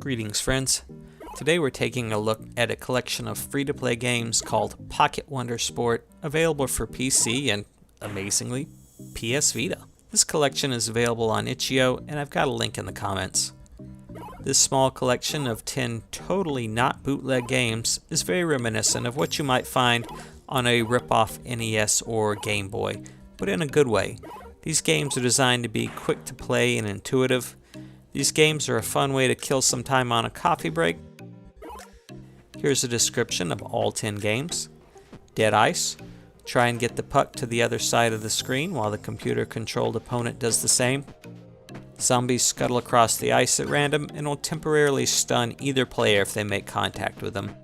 Greetings friends. Today we're taking a look at a collection of free-to-play games called Pocket Wonder Sport, available for PC and, amazingly, PS Vita. This collection is available on itch.io and I've got a link in the comments. This small collection of 10 totally not bootleg games is very reminiscent of what you might find on a rip-off NES or Game Boy, but in a good way. These games are designed to be quick to play and intuitive. These games are a fun way to kill some time on a coffee break. Here's a description of all 10 games. Dead Ice. Try and get the puck to the other side of the screen while the computer-controlled opponent does the same. Zombies scuttle across the ice at random and will temporarily stun either player if they make contact with them.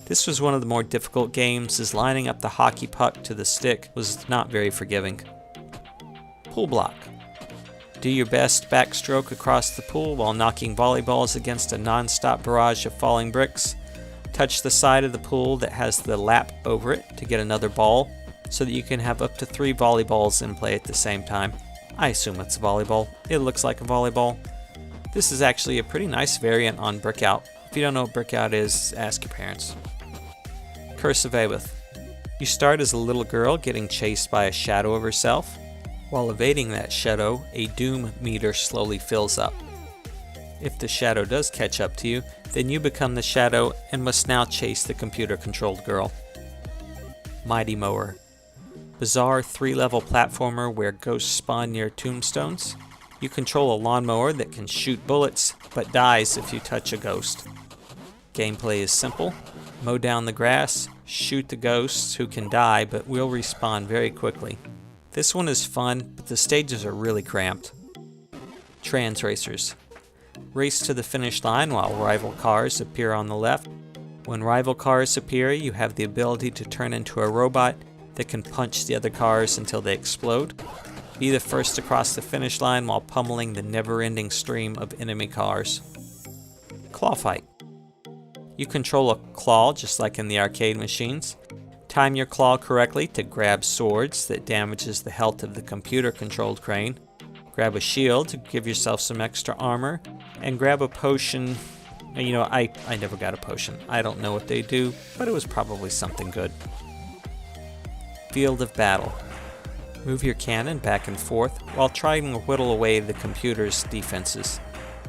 This was one of the more difficult games, as lining up the hockey puck to the stick was not very forgiving. Pool Block. Do your best backstroke across the pool while knocking volleyballs against a non-stop barrage of falling bricks. Touch the side of the pool that has the lap over it to get another ball, so that you can have up to 3 volleyballs in play at the same time. I assume it's a volleyball. It looks like a volleyball. This is actually a pretty nice variant on Brickout. If you don't know what Brickout is, ask your parents. Curse of Abath. You start as a little girl getting chased by a shadow of herself. While evading that shadow, a doom meter slowly fills up. If the shadow does catch up to you, then you become the shadow and must now chase the computer-controlled girl. Mighty Mower. Bizarre 3-level platformer where ghosts spawn near tombstones. You control a lawnmower that can shoot bullets, but dies if you touch a ghost. Gameplay is simple. Mow down the grass, shoot the ghosts who can die but will respawn very quickly. This one is fun, but the stages are really cramped. Transracers. Race to the finish line while rival cars appear on the left. When rival cars appear, you have the ability to turn into a robot that can punch the other cars until they explode. Be the first across the finish line while pummeling the never-ending stream of enemy cars. Claw Fight. You control a claw just like in the arcade machines. Time your claw correctly to grab swords that damages the health of the computer-controlled crane. Grab a shield to give yourself some extra armor. And grab a potion. You know, I never got a potion. I don't know what they do, but it was probably something good. Field of Battle. Move your cannon back and forth while trying to whittle away the computer's defenses.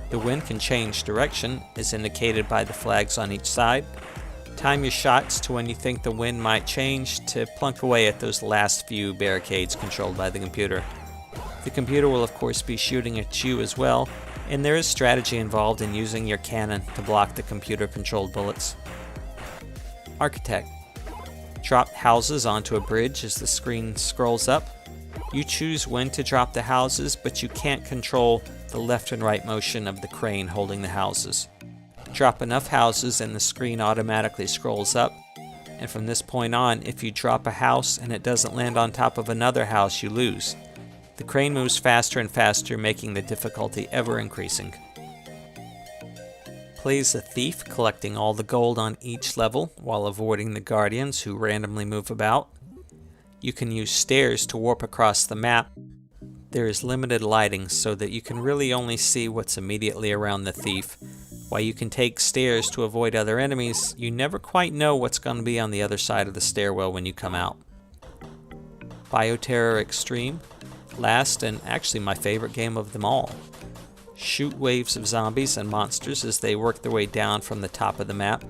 The wind can change direction, as indicated by the flags on each side. Time your shots to when you think the wind might change to plunk away at those last few barricades controlled by the computer. The computer will of course be shooting at you as well, and there is strategy involved in using your cannon to block the computer-controlled bullets. Architect. Drop houses onto a bridge as the screen scrolls up. You choose when to drop the houses, but you can't control the left and right motion of the crane holding the houses. Drop enough houses and the screen automatically scrolls up, and from this point on, if you drop a house and it doesn't land on top of another house, you lose. The crane moves faster and faster, making the difficulty ever increasing. Plays a thief, collecting all the gold on each level while avoiding the guardians who randomly move about. You can use stairs to warp across the map. There is limited lighting so that you can really only see what's immediately around the thief. While you can take stairs to avoid other enemies, you never quite know what's going to be on the other side of the stairwell when you come out. Bioterror Extreme. Last and actually my favorite game of them all. Shoot waves of zombies and monsters as they work their way down from the top of the map.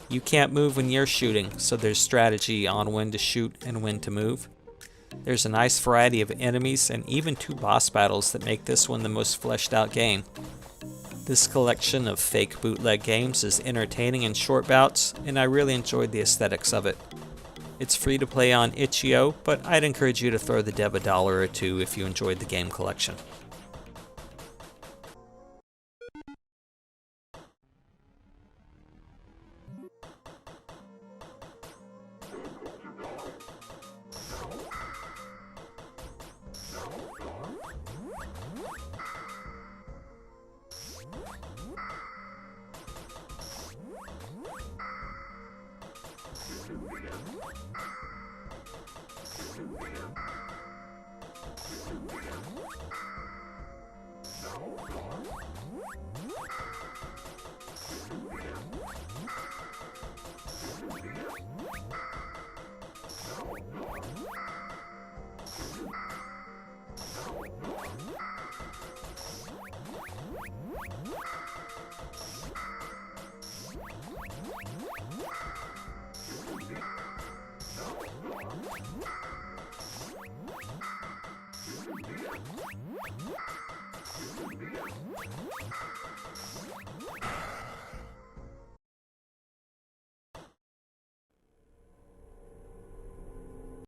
You can't move when you're shooting, so there's strategy on when to shoot and when to move. There's a nice variety of enemies and even 2 boss battles that make this one the most fleshed out game. This collection of fake bootleg games is entertaining in short bouts, and I really enjoyed the aesthetics of it. It's free to play on itch.io, but I'd encourage you to throw the dev $1 or $2 if you enjoyed the game collection.